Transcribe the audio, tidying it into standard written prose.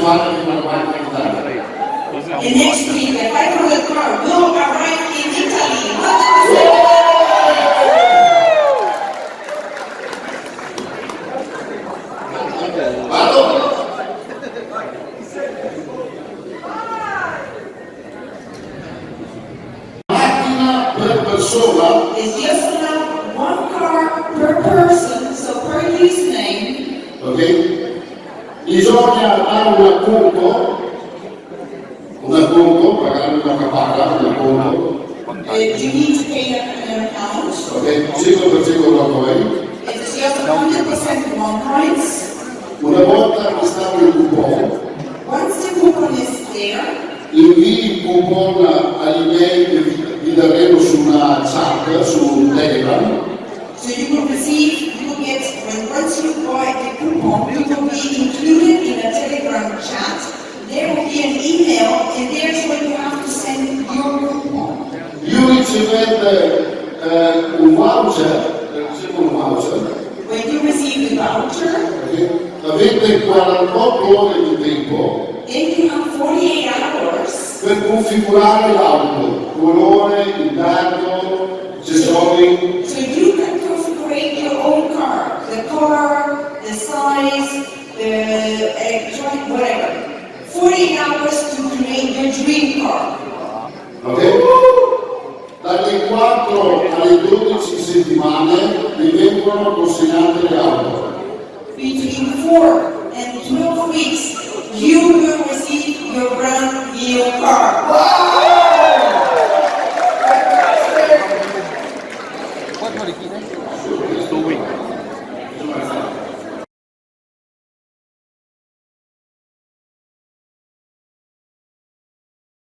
settimana di una guardia in Italia. And next week, the 500 car will arrive in Italy. Vado? Macchina per persona. It's just enough one car per person, so per username. Ok? Bisogna dare un acconto, pagare una caparra, un acconto. You need to pay an account. Ok? 5% del coin. It's just 100% one coins. Una volta che sta il coupon, Once the coupon is there, invii il coupon all'email che vi daremo su una chat, su Telegram. so you will receive, you will get, once you buy the coupon, you will be included in a Telegram chat. There will be an email, and there's where you have to send your coupon. Io ricevete un voucher, When you receive the voucher, avete 48 ore di tempo then you have 48 hours per configurare l'auto, colore, intanto, accessori. so you can configure your own car, the color, the size, the electronic, whatever. 48 hours to create your dream car. Ok? Dalle 4 alle 12 settimane vi vengono consegnate le auto. Between 4 and 12 weeks, you will receive your brand new car.